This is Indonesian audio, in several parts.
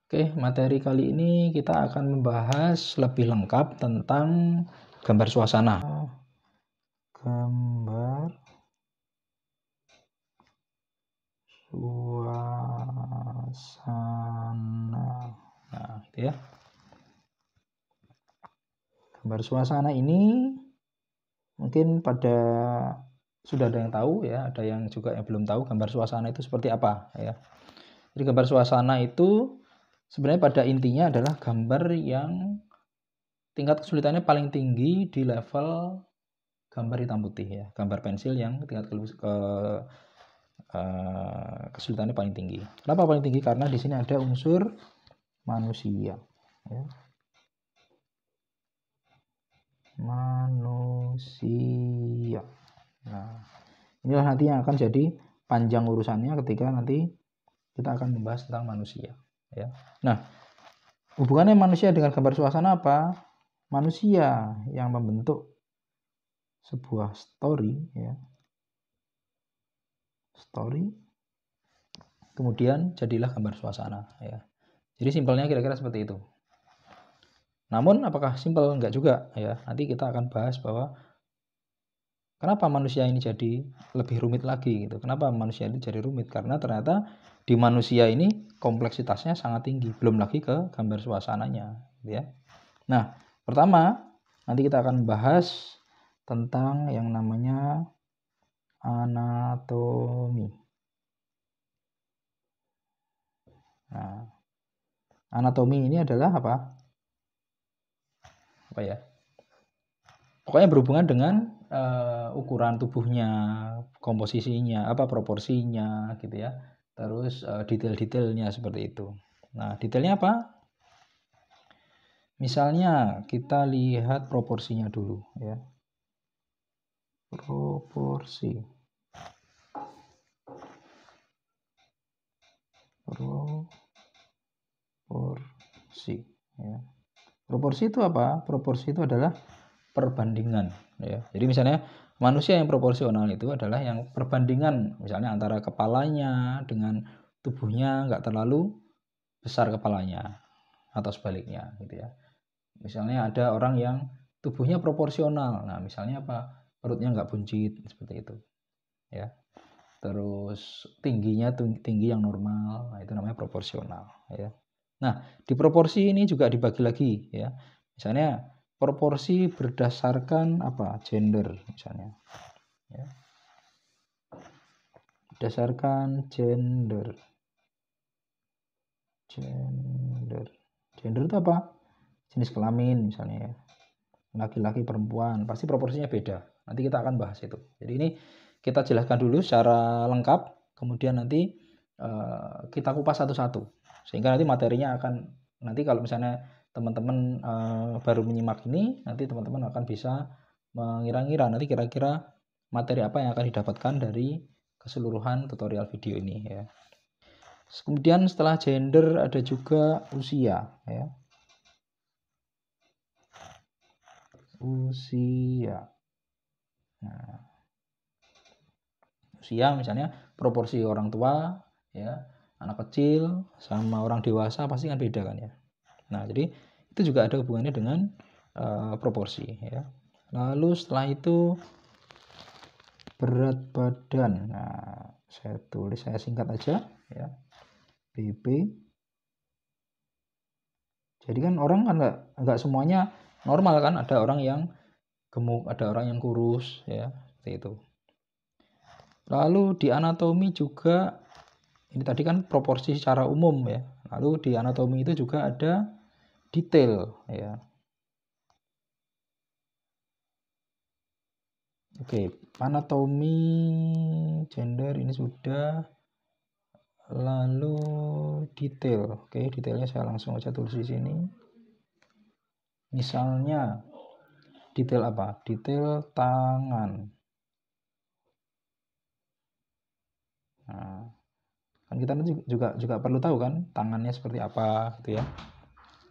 Oke, materi kali ini kita akan membahas lebih lengkap tentang gambar suasana. Gambar suasana. Nah, gitu ya. Gambar suasana ini mungkin sudah ada yang tahu ya, ada yang juga yang belum tahu gambar suasana itu seperti apa ya. Jadi gambar suasana itu sebenarnya pada intinya adalah gambar yang tingkat kesulitannya paling tinggi di level gambar hitam putih ya, gambar pensil yang tingkat kesulitannya paling tinggi. Kenapa paling tinggi? Karena di sini ada unsur manusia ya. Manusia. Nah, inilah nanti yang akan jadi panjang urusannya ketika nanti kita akan membahas tentang manusia ya. Nah, hubungannya manusia dengan gambar suasana apa? Manusia yang membentuk sebuah story ya. Story kemudian jadilah gambar suasana ya. Jadi simpelnya kira-kira seperti itu. Namun apakah simpel? Enggak juga ya. Nanti kita akan bahas bahwa kenapa manusia ini jadi lebih rumit lagi gitu. Kenapa manusia ini jadi rumit? Karena ternyata di manusia ini kompleksitasnya sangat tinggi, belum lagi ke gambar suasananya gitu ya. Nah, pertama nanti kita akan bahas tentang yang namanya anatomi. Nah, anatomi ini adalah apa? Apa ya? Pokoknya berhubungan dengan ukuran tubuhnya, komposisinya, proporsinya gitu ya. Terus detail-detailnya seperti itu. Nah, detailnya apa? Misalnya kita lihat proporsinya dulu ya. Proporsi ya. Proporsi itu apa? Proporsi itu adalah perbandingan ya. Jadi misalnya manusia yang proporsional itu adalah yang perbandingan misalnya antara kepalanya dengan tubuhnya nggak terlalu besar kepalanya atau sebaliknya gitu ya. Misalnya ada orang yang tubuhnya proporsional. Nah, misalnya apa? Perutnya nggak buncit seperti itu ya. Terus tingginya tinggi yang normal. Nah, itu namanya proporsional ya. Nah, di proporsi ini juga dibagi lagi ya. Misalnya proporsi berdasarkan apa? Gender misalnya. Ya. Berdasarkan gender. Gender itu apa? Jenis kelamin misalnya ya. Laki-laki, perempuan, pasti proporsinya beda. Nanti kita akan bahas itu. Jadi ini kita jelaskan dulu secara lengkap, kemudian nanti kita kupas satu-satu. Sehingga nanti materinya akan, nanti kalau misalnya teman-teman baru menyimak ini, nanti teman-teman akan bisa mengira-ngira nanti kira-kira materi apa yang akan didapatkan dari keseluruhan tutorial video ini ya. Kemudian setelah gender ada juga usia ya. Usia. Nah, usia misalnya proporsi orang tua ya, anak kecil sama orang dewasa pasti kan beda kan ya. Nah, jadi itu juga ada hubungannya dengan proporsi ya. Lalu setelah itu berat badan. Nah, saya singkat aja ya. BB. Jadi kan orang kan enggak semuanya normal kan, ada orang yang gemuk, ada orang yang kurus ya, seperti itu. Lalu di anatomi juga, ini tadi kan proporsi secara umum ya. Lalu di anatomi itu juga ada detail ya. Oke, anatomi gender ini sudah. Lalu detail. Oke, detailnya saya langsung aja tulis di sini. Misalnya detail apa? Detail tangan. Nah, kan kita juga perlu tahu kan tangannya seperti apa gitu ya.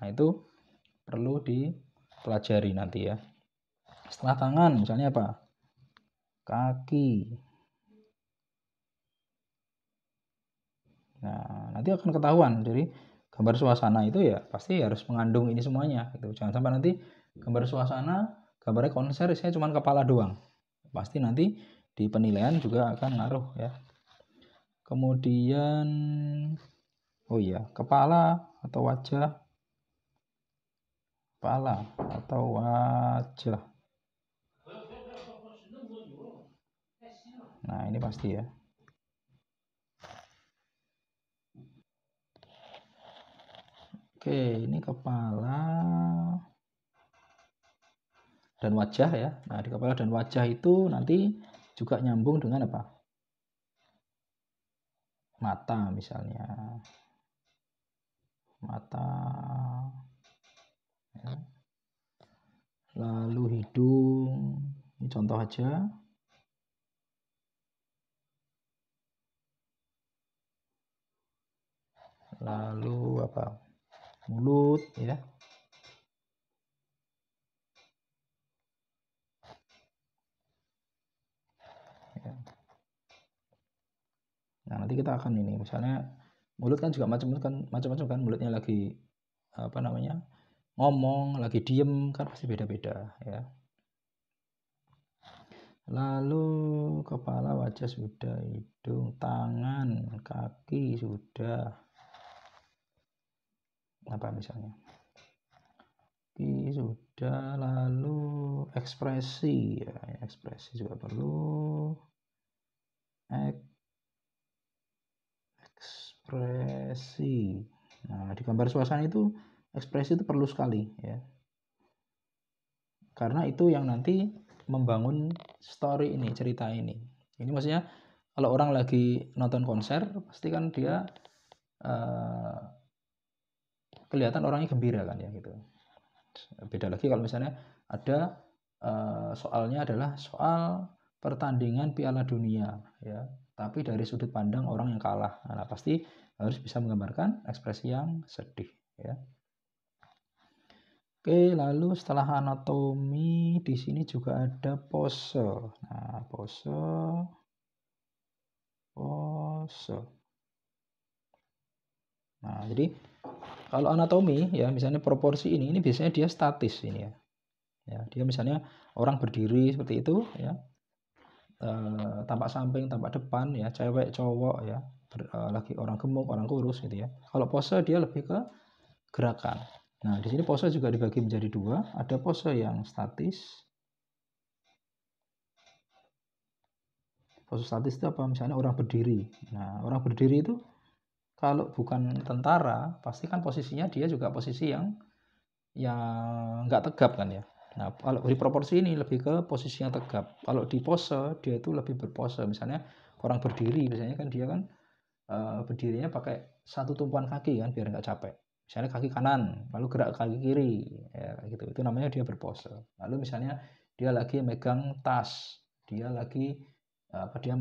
Nah, itu perlu dipelajari nanti ya. Setelah tangan misalnya apa? Kaki. Nah, nanti akan ketahuan. Jadi gambar suasana itu ya pasti harus mengandung ini semuanya gitu. Jangan sampai nanti gambar suasana, gambarnya konser saya cuma kepala doang. Pasti nanti di penilaian juga akan ngaruh ya. Kemudian oh iya, kepala atau wajah. Kepala atau wajah. Nah, ini pasti ya. Oke, ini kepala dan wajah ya. Nah, di kepala dan wajah itu nanti juga nyambung dengan apa? Mata misalnya. Mata. Ya. Lalu hidung. Ini contoh aja. Lalu apa? Mulut ya. Ya. Nah, nanti kita akan ini misalnya mulut kan juga macam-macam kan, mulutnya lagi apa namanya? Ngomong, lagi diem kan pasti beda-beda ya. Lalu kepala, wajah sudah, hidung, tangan, kaki sudah. Apa misalnya? Kaki sudah, lalu ekspresi ya, ekspresi juga perlu. Ekspresi. Nah, di gambar suasana itu ekspresi itu perlu sekali ya. Karena itu yang nanti membangun story ini, cerita ini. Ini maksudnya kalau orang lagi nonton konser pasti kan dia kelihatan orangnya gembira kan ya gitu. Beda lagi kalau misalnya ada soalnya adalah soal pertandingan Piala Dunia ya, tapi dari sudut pandang orang yang kalah. Nah, pasti harus bisa menggambarkan ekspresi yang sedih ya. Oke, lalu setelah anatomi di sini juga ada pose. Nah, pose. Nah, jadi kalau anatomi ya misalnya proporsi ini biasanya dia statis ini ya. Ya, dia misalnya orang berdiri seperti itu ya. Tampak samping, tampak depan ya, cewek, cowok ya, lagi orang gemuk, orang kurus gitu ya. Kalau pose dia lebih ke gerakan. Nah, di sini pose juga dibagi menjadi dua, ada pose yang statis. Pose statis itu apa? Misalnya orang berdiri. Nah, orang berdiri itu kalau bukan tentara, pasti kan posisinya dia juga posisi yang nggak tegap kan ya. Nah, kalau di proporsi ini lebih ke posisi yang tegap. Kalau di pose dia itu lebih berpose. Misalnya orang berdiri, biasanya kan dia kan berdirinya pakai satu tumpuan kaki kan biar nggak capek. Misalnya kaki kanan, lalu gerak kaki kiri, ya gitu. Itu namanya dia berpose. Lalu misalnya dia lagi megang tas, dia lagi dia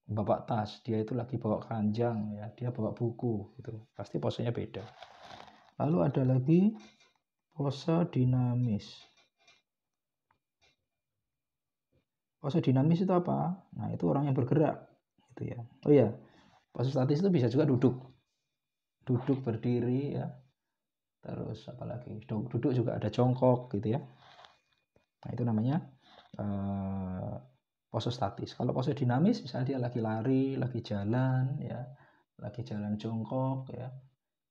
bawa tas, dia itu lagi bawa keranjang, ya, dia bawa buku, gitu. Pasti posenya beda. Lalu ada lagi pose dinamis. Pose dinamis itu apa? Nah, itu orang yang bergerak, gitu ya. Oh ya, pose statis itu bisa juga duduk berdiri ya. Terus apalagi duduk juga ada jongkok gitu ya. Nah, itu namanya pose statis. Kalau pose dinamis misalnya dia lagi lari, lagi jalan ya, lagi jalan jongkok ya,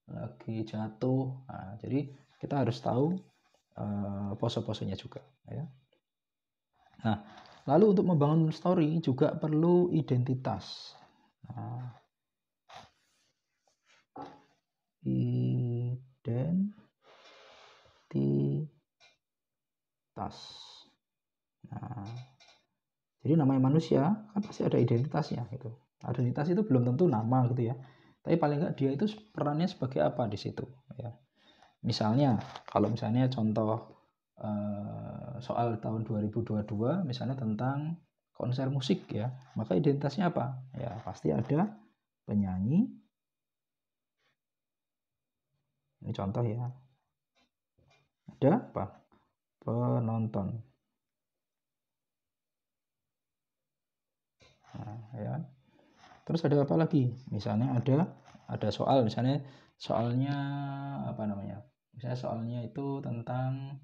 lagi jatuh. Nah, jadi kita harus tahu pose-posenya juga ya. Nah, lalu untuk membangun story juga perlu identitas. Nah, identitas. Nah, jadi namanya manusia kan pasti ada identitasnya gitu. Identitas itu belum tentu nama gitu ya. Tapi paling enggak dia itu perannya sebagai apa di situ ya. Misalnya kalau misalnya contoh soal tahun 2022 misalnya tentang konser musik ya, maka identitasnya apa? Ya pasti ada penyanyi. Ini contoh ya. Ada apa? Penonton. Nah, ya. Terus ada apa lagi? Misalnya ada soal misalnya soalnya apa namanya? Misalnya soalnya itu tentang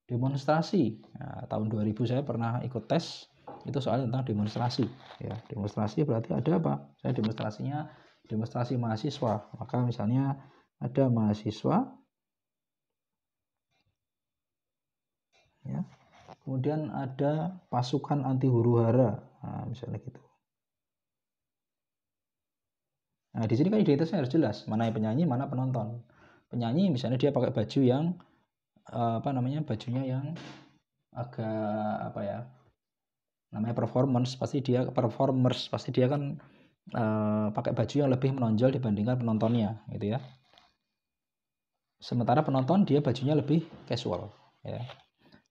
demonstrasi. Nah, tahun 2000 saya pernah ikut tes, itu soal tentang demonstrasi. Ya, demonstrasi berarti ada apa? Saya demonstrasinya demonstrasi mahasiswa. Maka misalnya ada mahasiswa, ya. Kemudian ada pasukan anti huru-hara. Nah, misalnya gitu. Nah, di sini kan identitasnya harus jelas, mana yang penyanyi, mana penonton. Penyanyi misalnya dia pakai baju yang apa namanya? Bajunya yang agak apa ya? Namanya performers, pasti dia kan pakai baju yang lebih menonjol dibandingkan penontonnya, gitu ya. Sementara penonton dia bajunya lebih casual, ya.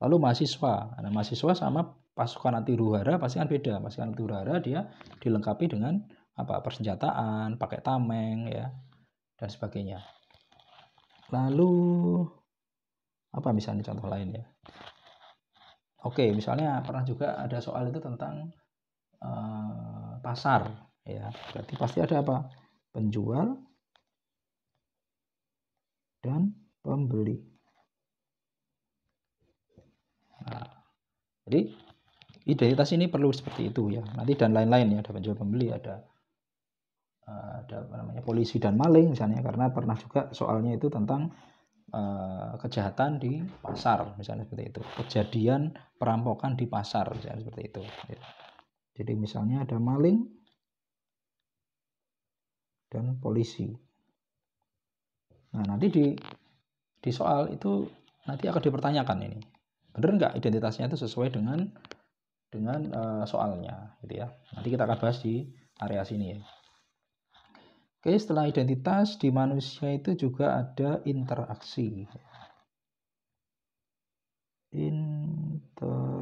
Lalu mahasiswa, nah mahasiswa sama pasukan anti huru-hara pasti kan beda. Pasukan anti huru-hara dia dilengkapi dengan apa? Persenjataan, pakai tameng, ya, dan sebagainya. Lalu apa misalnya contoh lain ya? Oke, misalnya pernah juga ada soal itu tentang pasar, ya. Berarti pasti ada apa? Penjual dan pembeli. Nah, jadi identitas ini perlu seperti itu ya. Nanti dan lain-lain ya, ada penjual pembeli, ada apa namanya, polisi dan maling misalnya, karena pernah juga soalnya itu tentang kejahatan di pasar misalnya seperti itu, kejadian perampokan di pasar misalnya seperti itu ya. Jadi misalnya ada maling dan polisi. Nah, nanti di soal itu nanti akan dipertanyakan ini, benar nggak identitasnya itu sesuai dengan soalnya gitu ya. Nanti kita akan bahas di area sini ya. Oke, setelah identitas di manusia itu juga ada interaksi. Interaksi.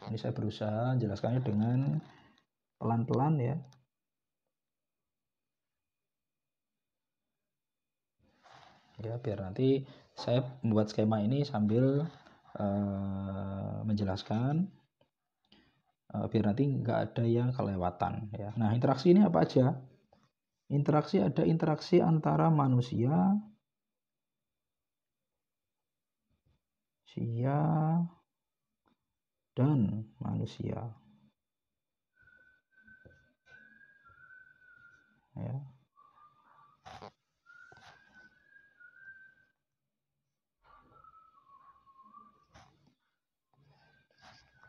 Ini saya berusaha menjelaskannya dengan pelan-pelan ya. Ya, biar nanti saya membuat skema ini sambil menjelaskan. Biar nanti nggak ada yang kelewatan ya. Nah, interaksi ini apa aja? Interaksi, ada interaksi antara manusia dan manusia ya.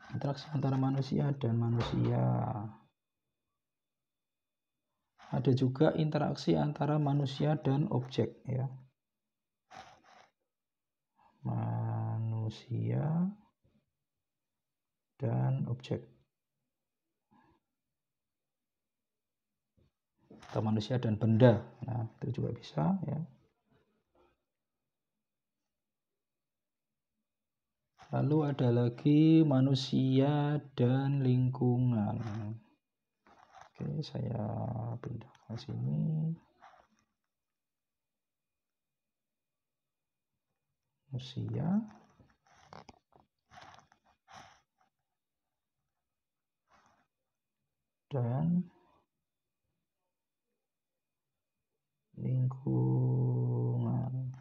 Interaksi antara manusia dan manusia. Ada juga interaksi antara manusia dan objek ya. Manusia dan objek. Atau manusia dan benda. Nah, itu juga bisa ya. Lalu ada lagi manusia dan lingkungan. Oke, saya pindah ke sini. Manusia dan lingkungan.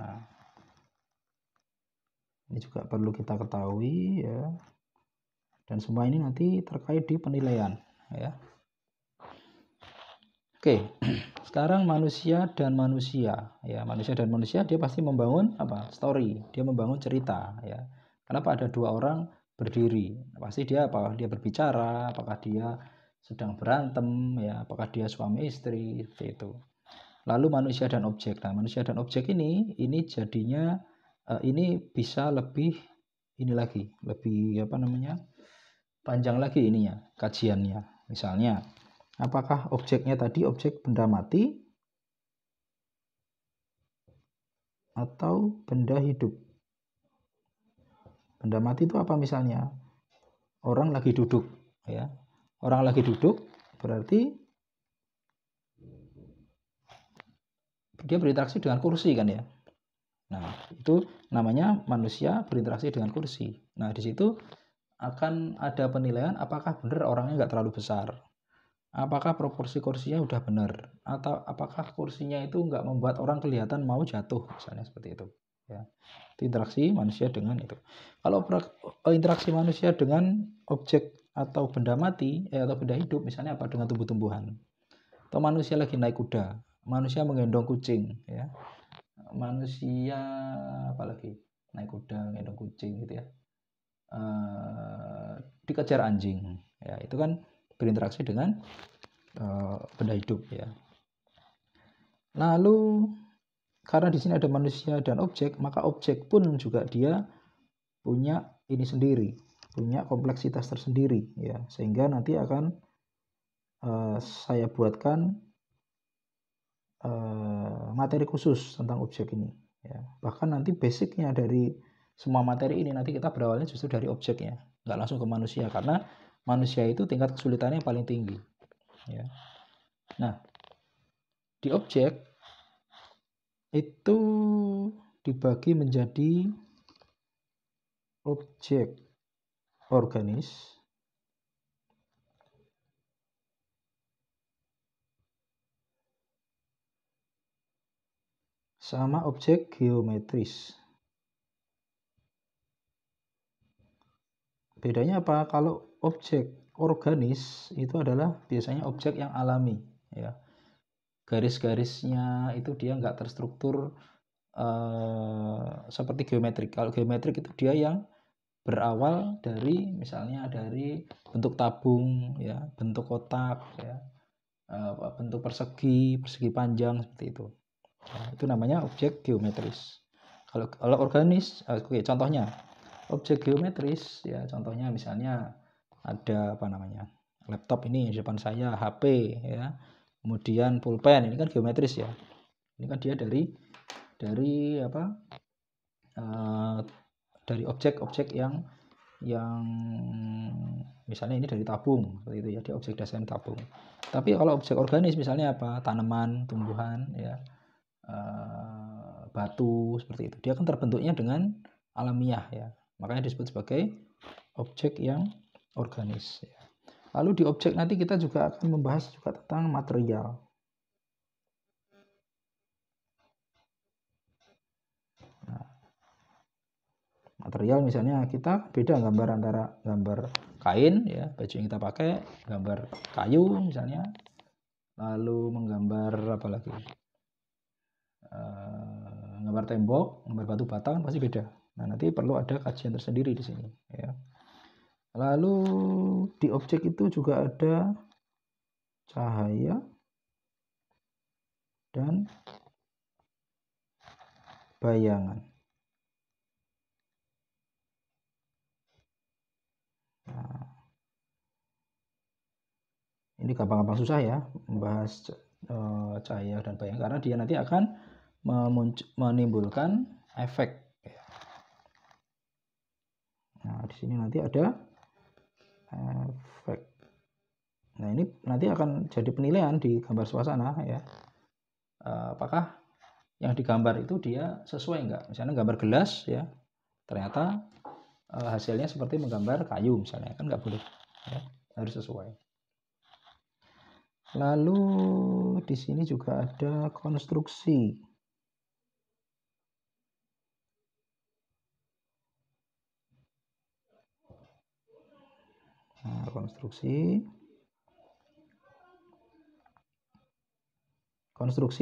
Nah, ini juga perlu kita ketahui ya. Dan semua ini nanti terkait di penilaian ya. Oke, sekarang manusia dan manusia ya. Manusia dan manusia dia pasti membangun apa? Story. Dia membangun cerita ya. Kenapa ada dua orang berdiri? Pasti dia apa? Dia berbicara, apakah dia sedang berantem ya, apakah dia suami istri seperti itu. Lalu manusia dan objek. Nah, manusia dan objek ini jadinya ini bisa lebih ini lagi, lebih apa namanya? Panjang lagi ininya, kajiannya. Misalnya, apakah objeknya tadi objek benda mati atau benda hidup? Benda mati itu apa misalnya? Orang lagi duduk ya. Orang lagi duduk berarti dia berinteraksi dengan kursi kan ya. Nah, itu namanya manusia berinteraksi dengan kursi. Nah, di situ akan ada penilaian apakah benar orangnya nggak terlalu besar, apakah proporsi kursinya udah benar, atau apakah kursinya itu nggak membuat orang kelihatan mau jatuh, misalnya seperti itu. Ya, itu interaksi manusia dengan itu. Kalau interaksi manusia dengan objek atau benda mati, atau benda hidup, misalnya apa, dengan tumbuh-tumbuhan, atau manusia lagi naik kuda, manusia menggendong kucing, ya, manusia apalagi naik kuda, menggendong kucing gitu ya, dikejar anjing, ya, itu kan berinteraksi dengan benda hidup, ya. Lalu karena di sini ada manusia dan objek, maka objek pun juga dia punya ini sendiri, punya kompleksitas tersendiri, ya, sehingga nanti akan saya buatkan materi khusus tentang objek ini, ya. Bahkan nanti basicnya dari semua materi ini nanti kita berawalnya justru dari objeknya, nggak langsung ke manusia, karena manusia itu tingkat kesulitannya yang paling tinggi, ya. Nah, di objek itu dibagi menjadi objek organis sama objek geometris. Bedanya apa? Kalau objek organis itu adalah biasanya objek yang alami, ya. Garis-garisnya itu dia nggak terstruktur seperti geometrik. Kalau geometrik itu dia yang berawal dari misalnya dari bentuk tabung, ya, bentuk kotak, ya, bentuk persegi panjang seperti itu. Nah, itu namanya objek geometris. Kalau organis, oke, contohnya objek geometris, ya, contohnya misalnya ada apa namanya, laptop ini di depan saya, HP, ya, kemudian pulpen, ini kan geometris, ya. Ini kan dia dari apa, dari objek-objek yang misalnya ini dari tabung seperti itu, ya, dia objek dasarnya tabung. Tapi kalau objek organis misalnya apa, tanaman, tumbuhan, ya, batu seperti itu, dia kan terbentuknya dengan alamiah, ya, makanya disebut sebagai objek yang organis, ya. Lalu di objek nanti kita juga akan membahas juga tentang material. Nah, material misalnya kita beda gambar antara gambar kain, ya, baju yang kita pakai, gambar kayu misalnya, lalu menggambar apa lagi, gambar tembok, gambar batu bata kan pasti beda. Nah, nanti perlu ada kajian tersendiri di sini, ya. Lalu di objek itu juga ada cahaya dan bayangan. Nah, ini gampang-gampang susah, ya, membahas cahaya dan bayangan, karena dia nanti akan menimbulkan efek. Nah, di sini nanti ada efek. Nah, ini nanti akan jadi penilaian di gambar suasana, ya. Apakah yang digambar itu dia sesuai enggak? Misalnya gambar gelas, ya, ternyata hasilnya seperti menggambar kayu misalnya, kan nggak boleh, ya, harus sesuai. Lalu di sini juga ada konstruksi. Nah, konstruksi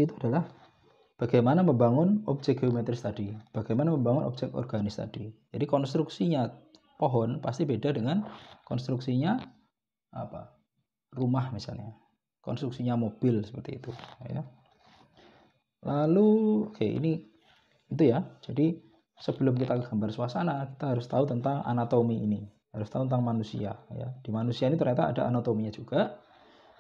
itu adalah bagaimana membangun objek geometris tadi, bagaimana membangun objek organis tadi. Jadi konstruksinya pohon pasti beda dengan konstruksinya apa, rumah misalnya, konstruksinya mobil seperti itu, ya. Lalu oke, ini itu, ya. Jadi sebelum kita gambar suasana, kita harus tahu tentang anatomi ini, harus tahu tentang manusia, ya. Di manusia ini ternyata ada anatominya juga,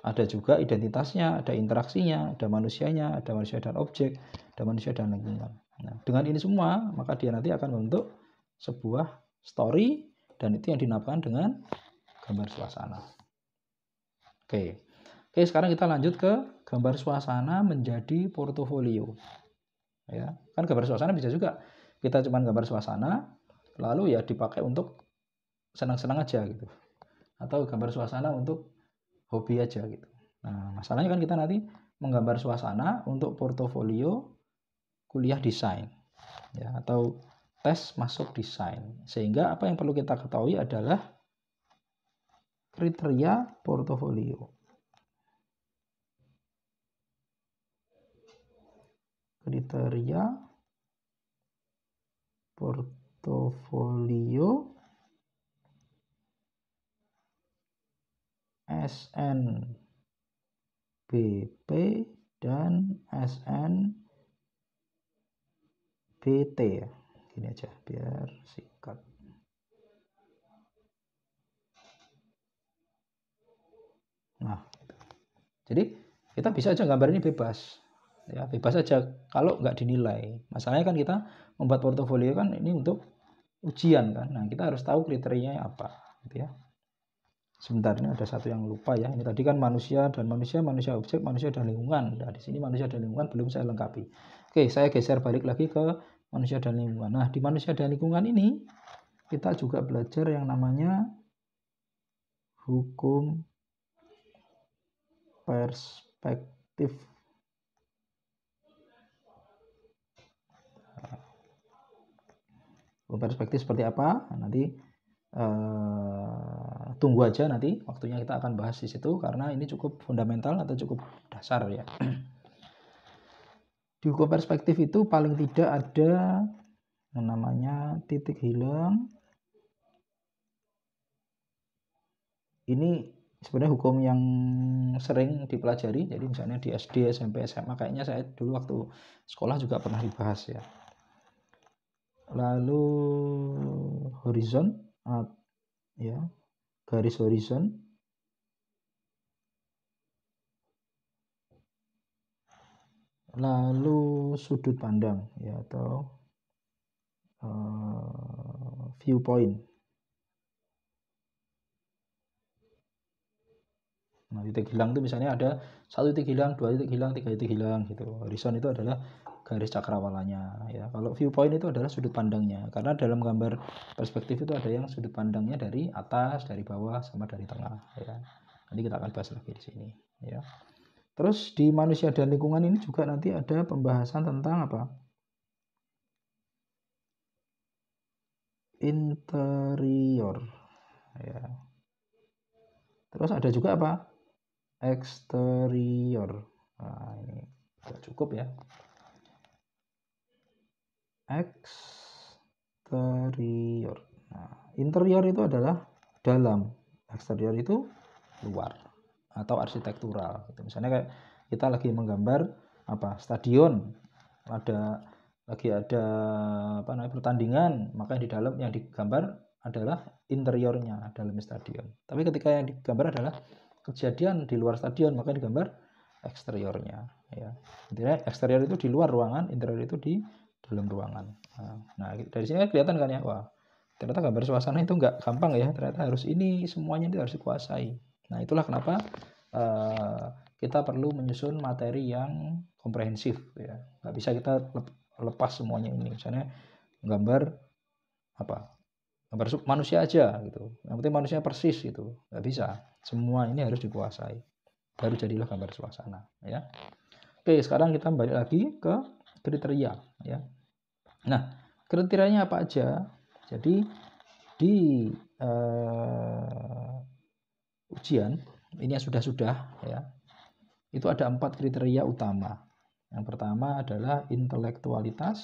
ada juga identitasnya, ada interaksinya, ada manusianya, ada manusia dan objek, ada manusia dan lingkungan. Nah, dengan ini semua, maka dia nanti akan membentuk sebuah story, dan itu yang dinamakan dengan gambar suasana. Oke, sekarang kita lanjut ke gambar suasana menjadi portofolio, ya. Kan gambar suasana bisa juga kita cuma gambar suasana, lalu ya dipakai untuk senang-senang aja gitu, atau gambar suasana untuk hobi aja gitu. Nah, masalahnya kan kita nanti menggambar suasana untuk portofolio kuliah desain ya, atau tes masuk desain. Sehingga apa yang perlu kita ketahui adalah kriteria portofolio. Kriteria portofolio SNBP dan SNBT ya. Gini aja biar singkat. Nah, jadi kita bisa aja gambar ini bebas. Ya, bebas aja kalau nggak dinilai. Masalahnya kan kita membuat portofolio kan ini untuk ujian kan. Nah, kita harus tahu kriterianya apa gitu ya. Sebentar, ini ada satu yang lupa ya. Ini tadi kan manusia dan manusia objek, manusia dan lingkungan. Nah, di sini manusia dan lingkungan belum saya lengkapi. Oke, saya geser balik lagi ke manusia dan lingkungan. Nah, di manusia dan lingkungan ini kita juga belajar yang namanya hukum perspektif. Hukum perspektif seperti apa? Nanti tunggu aja nanti waktunya kita akan bahas di situ karena ini cukup fundamental atau cukup dasar ya. Di hukum perspektif itu paling tidak ada yang namanya titik hilang. Ini sebenarnya hukum yang sering dipelajari. Jadi misalnya di SD, SMP, SMA kayaknya saya dulu waktu sekolah juga pernah dibahas ya. Lalu horizon ya, garis horizon. Lalu sudut pandang ya, atau viewpoint. Nah, titik hilang itu misalnya ada 1 titik hilang, 2 titik hilang, 3 titik hilang gitu. Horizon itu adalah garis cakrawalanya ya. Kalau viewpoint itu adalah sudut pandangnya. Karena dalam gambar perspektif itu ada yang sudut pandangnya dari atas, dari bawah, sama dari tengah ya. Nanti kita akan bahas lagi di sini ya. Terus di manusia dan lingkungan ini juga nanti ada pembahasan tentang apa? Interior ya. Terus ada juga apa? Eksterior. Nah, ini sudah cukup ya. Eksterior. Nah, interior itu adalah dalam, eksterior itu luar atau arsitektural. Misalnya kayak kita lagi menggambar apa? Stadion. Lagi ada apa namanya, pertandingan, maka di dalam yang digambar adalah interiornya dalam stadion. Tapi ketika yang digambar adalah kejadian di luar stadion, maka digambar eksteriornya ya. Intinya eksterior itu di luar ruangan, interior itu di dalam ruangan. Nah, dari sini kelihatan kan ya, wah ternyata gambar suasana itu nggak gampang ya, ternyata harus ini semuanya itu harus dikuasai. Nah, itulah kenapa kita perlu menyusun materi yang komprehensif ya. Nggak bisa kita lepas semuanya ini. Misalnya gambar apa? Gambar manusia aja gitu. Yang penting manusia persis gitu. Nggak bisa. Semua ini harus dikuasai. Baru jadilah gambar suasana ya. Oke, sekarang kita balik lagi ke kriteria ya. Nah, kriterianya apa aja? Jadi di ujian ini yang sudah ya, itu ada 4 kriteria utama. Yang pertama adalah intelektualitas.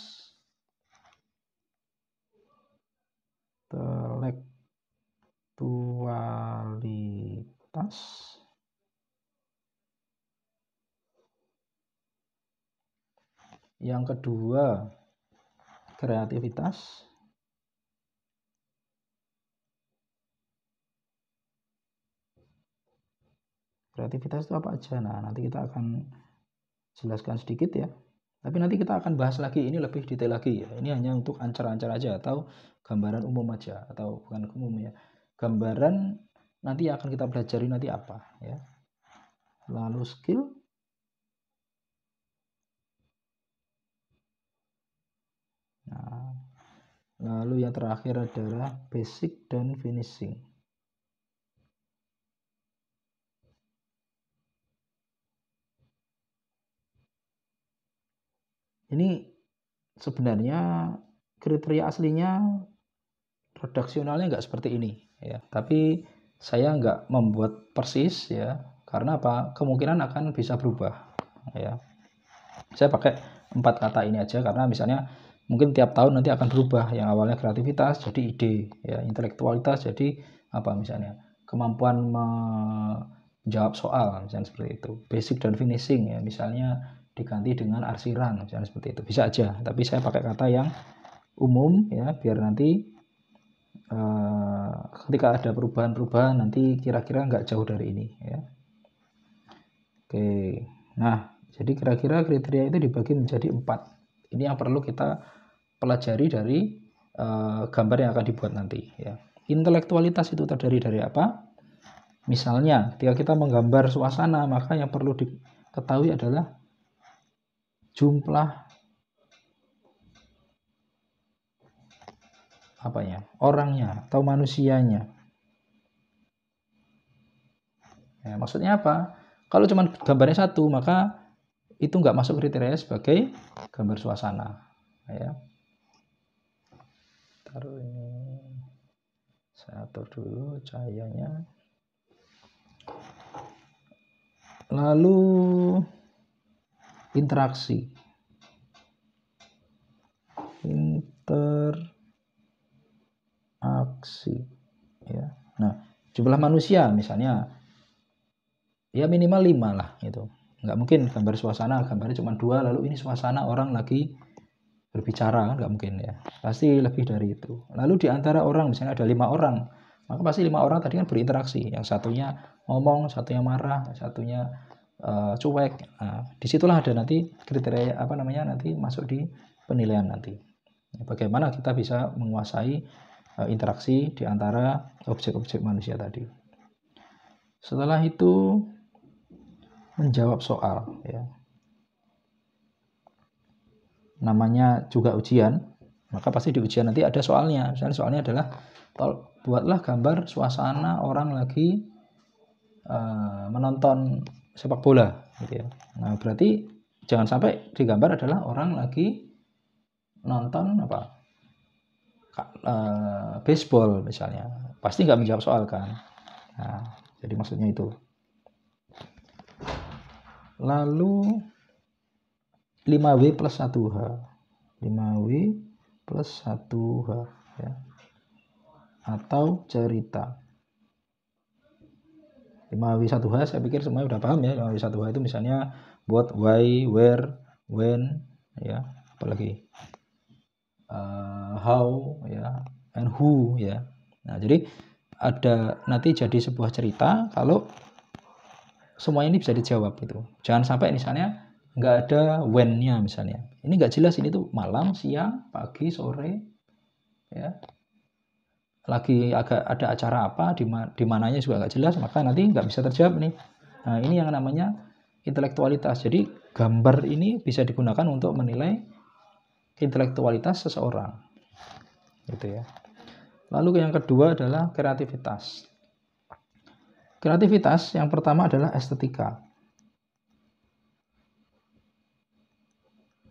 Yang kedua kreativitas. Kreativitas itu apa aja? Nah, nanti kita akan jelaskan sedikit ya. Tapi nanti kita akan bahas lagi, ini lebih detail lagi ya. Ini hanya untuk ancar-ancar aja atau gambaran umum aja, atau bukan umum ya. Gambaran nanti yang akan kita pelajari nanti apa ya. Lalu skill. Nah, lalu yang terakhir adalah basic dan finishing. Ini sebenarnya kriteria aslinya redaksionalnya nggak seperti ini ya. Tapi saya nggak membuat persis ya. Karena apa? Kemungkinan akan bisa berubah ya. Saya pakai 4 kata ini aja karena misalnya mungkin tiap tahun nanti akan berubah. Yang awalnya kreativitas jadi ide ya, intelektualitas jadi apa misalnya? Kemampuan menjawab soal misalnya seperti itu. Basic dan finishing ya, misalnya diganti dengan arsiran misalnya seperti itu. Bisa aja, tapi saya pakai kata yang umum ya biar nanti ketika ada perubahan-perubahan nanti kira-kira nggak jauh dari ini ya. Oke, nah jadi kira-kira kriteria itu dibagi menjadi 4. Ini yang perlu kita pelajari dari gambar yang akan dibuat nanti ya. Intelektualitas itu terdiri dari apa? Misalnya ketika kita menggambar suasana, maka yang perlu diketahui adalah jumlah orangnya atau manusianya. Ya, maksudnya apa? Kalau cuma gambarnya satu, maka itu nggak masuk kriteria sebagai gambar suasana. Ya. Taruh ini, saya atur dulu cahayanya. Lalu interaksi, ya. Nah, jumlah manusia misalnya ya minimal 5 lah itu. Nggak mungkin gambar suasana gambarnya cuma 2 lalu ini suasana orang lagi berbicara, kan nggak mungkin ya. Pasti lebih dari itu. Lalu di antara orang misalnya ada 5 orang, maka pasti 5 orang tadi kan berinteraksi. Yang satunya ngomong, satunya marah, satunya cuek. Nah, disitulah ada nanti kriteria nanti masuk di penilaian nanti. Bagaimana kita bisa menguasai interaksi di antara objek-objek manusia tadi. Setelah itu menjawab soal ya. Namanya juga ujian, maka pasti di ujian nanti ada soalnya. Misalnya soalnya adalah buatlah gambar suasana orang lagi menonton sepak bola gitu ya. Nah, berarti jangan sampai digambar adalah orang lagi nonton baseball misalnya. Pasti nggak menjawab soal kan. Nah, jadi maksudnya itu. Lalu 5W plus 1H. 5W plus 1H ya. Atau cerita. 5W 1H saya pikir semuanya udah paham ya. 5W 1H itu misalnya what, why, where, when ya, apalagi how ya, and who ya. Nah, jadi ada nanti jadi sebuah cerita kalau semua ini bisa dijawab itu. Jangan sampai misalnya nggak ada when-nya misalnya. Ini nggak jelas, ini tuh malam, siang, pagi, sore ya. Lagi agak ada acara apa di mananya juga nggak jelas, maka nanti nggak bisa terjawab nih. Nah, ini yang namanya intelektualitas. Jadi gambar ini bisa digunakan untuk menilai intelektualitas seseorang. Gitu ya. Lalu yang kedua adalah kreativitas. Kreativitas yang pertama adalah estetika.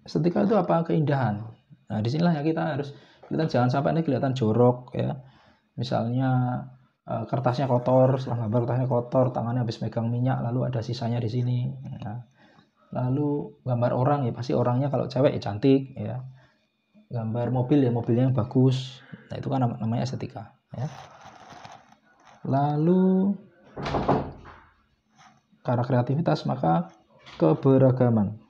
Estetika itu apa? Keindahan. Nah, disinilah ya kita jangan sampai ini kelihatan jorok ya. Misalnya kertasnya kotor, setelah gambar kertasnya kotor, tangannya habis megang minyak, lalu ada sisanya di sini. Nah, lalu gambar orang ya pasti orangnya kalau cewek ya cantik ya. Gambar mobil ya mobilnya yang bagus. Nah, itu kan namanya estetika ya. Lalu karena kreativitas maka keberagaman.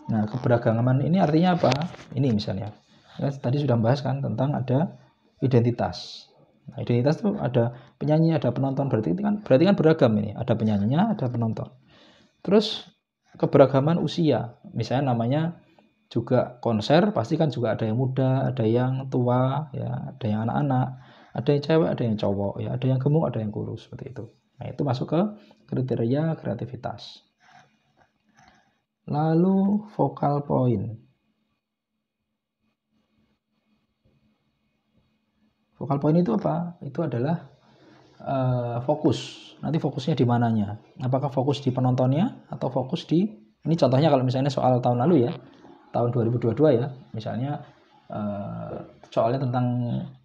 Nah, keberagaman ini artinya apa? Ini misalnya, ya, tadi sudah membahas kan tentang ada identitas. Nah, identitas itu ada penyanyi, ada penonton, berarti kan beragam ini. Ada penyanyinya, ada penonton. Terus keberagaman usia, misalnya namanya juga konser, pasti kan juga ada yang muda, ada yang tua, ya, ada yang anak-anak, ada yang cewek, ada yang cowok, ya, ada yang gemuk, ada yang kurus, seperti itu. Nah, itu masuk ke kriteria kreativitas. Lalu focal point. Focal point itu apa? Itu adalah fokus. Nanti fokusnya di mananya? Apakah fokus di penontonnya atau fokus di, ini contohnya kalau misalnya soal tahun lalu ya, tahun 2022 ya, misalnya soalnya tentang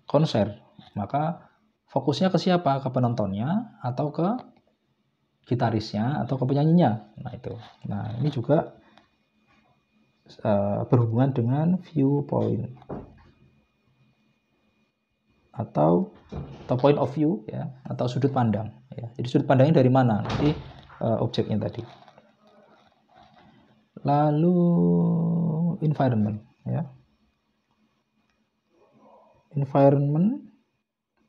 konser, maka fokusnya ke siapa? Ke penontonnya atau ke gitarisnya atau ke penyanyinya? Nah itu. Nah ini juga berhubungan dengan viewpoint atau point of view ya, atau sudut pandang ya. Jadi sudut pandangnya dari mana? Nanti objeknya tadi. Lalu environment ya. Environment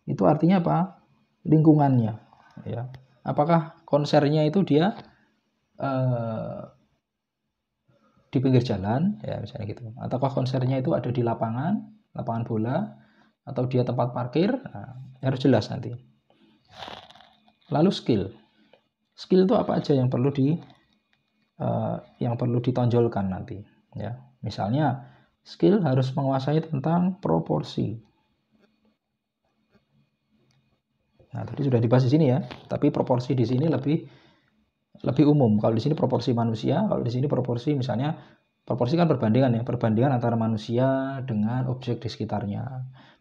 itu artinya apa? Lingkungannya ya. Apakah konsernya itu dia di pinggir jalan ya misalnya gitu, ataukah konsernya itu ada di lapangan bola, atau dia tempat parkir? Nah, harus jelas nanti. Lalu skill itu apa aja yang perlu ditonjolkan nanti ya. Misalnya skill harus menguasai tentang proporsi. Nah tadi sudah dibahas di sini ya, tapi proporsi di sini lebih umum. Kalau di sini proporsi manusia, kalau di sini proporsi, misalnya proporsi kan perbandingan ya, perbandingan antara manusia dengan objek di sekitarnya,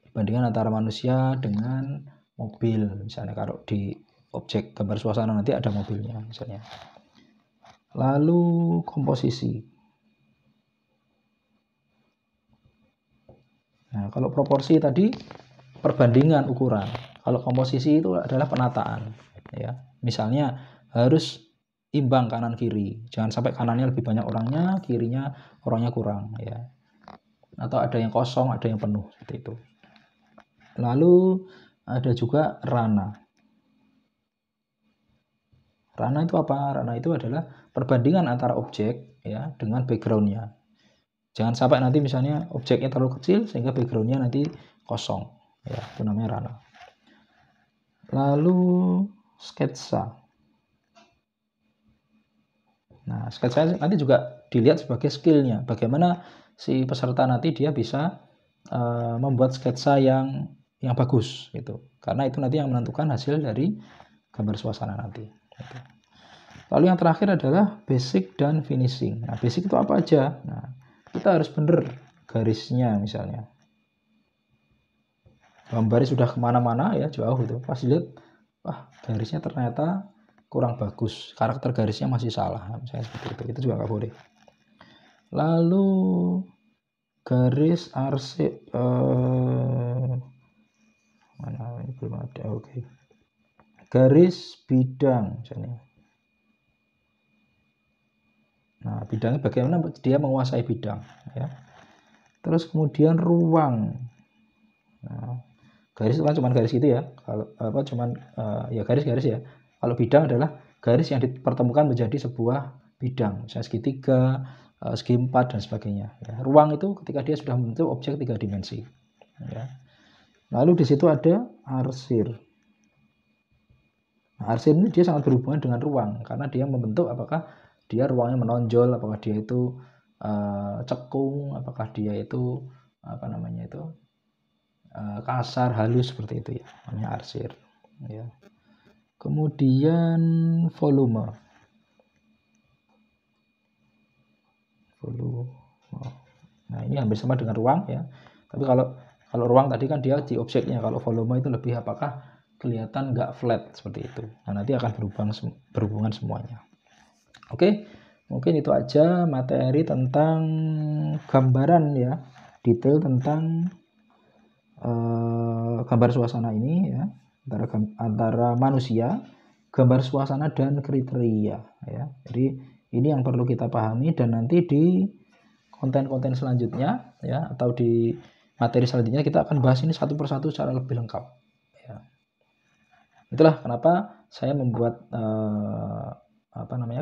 perbandingan antara manusia dengan mobil misalnya, kalau di objek gambar suasana nanti ada mobilnya misalnya. Lalu komposisi. Nah kalau proporsi tadi perbandingan ukuran, kalau komposisi itu adalah penataan ya. Misalnya harus imbang kanan kiri, jangan sampai kanannya lebih banyak orangnya, kirinya orangnya kurang ya, atau ada yang kosong, ada yang penuh seperti itu. Lalu ada juga rana. Rana itu apa? Rana itu adalah perbandingan antara objek ya dengan backgroundnya. Jangan sampai nanti misalnya objeknya terlalu kecil sehingga backgroundnya nanti kosong ya, itu namanya rana. Lalu sketsa. Nah, sketsa nanti juga dilihat sebagai skillnya. Bagaimana si peserta nanti dia bisa membuat sketsa yang bagus gitu. Karena itu nanti yang menentukan hasil dari gambar suasana nanti. Gitu. Lalu yang terakhir adalah basic dan finishing. Nah, basic itu apa aja? Nah, kita harus benar garisnya misalnya. Gambarnya sudah kemana-mana ya, jauh itu. Pas lihat, wah garisnya ternyata kurang bagus, karakter garisnya masih salah, misalnya seperti itu juga nggak boleh. Lalu garis arsip mana ini belum ada, oke. Garis bidang misalnya. Nah bidangnya bagaimana dia menguasai bidang ya. Terus kemudian ruang. Nah, garis itu kan cuma garis gitu ya, kalau apa cuman ya garis-garis ya. Kalau bidang adalah garis yang dipertemukan menjadi sebuah bidang, misalnya segitiga, segi 4 dan sebagainya ya. Ruang itu ketika dia sudah membentuk objek 3 dimensi ya. Lalu di situ ada arsir. Nah, arsir ini dia sangat berhubungan dengan ruang karena dia membentuk apakah dia ruangnya menonjol, apakah dia itu cekung, apakah dia itu apa namanya itu kasar, halus, seperti itu ya, namanya arsir ya. Kemudian volume. Nah ini hampir sama dengan ruang ya, tapi kalau ruang tadi kan dia di objeknya, kalau volume itu lebih apakah kelihatan nggak flat seperti itu. Nah nanti akan berhubungan semuanya. Oke, mungkin itu aja materi tentang gambaran ya, detail tentang gambar suasana ini ya, antara manusia, gambar suasana dan kriteria ya. Jadi ini yang perlu kita pahami, dan nanti di konten-konten selanjutnya ya, atau di materi selanjutnya kita akan bahas ini satu persatu secara lebih lengkap ya. Itulah kenapa saya membuat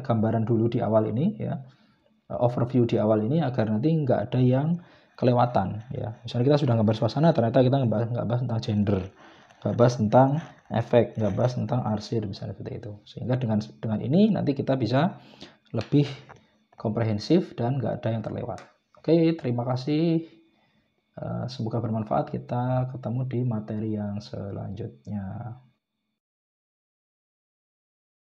gambaran dulu di awal ini ya, overview di awal ini, agar nanti nggak ada yang kelewatan ya. Misalnya kita sudah gambar suasana, ternyata kita nggak bahas tentang gender, nggak bahas tentang efek, nggak bahas tentang arsir misalnya seperti itu. Sehingga dengan ini nanti kita bisa lebih komprehensif dan nggak ada yang terlewat. Oke, terima kasih. Semoga bermanfaat. Kita ketemu di materi yang selanjutnya.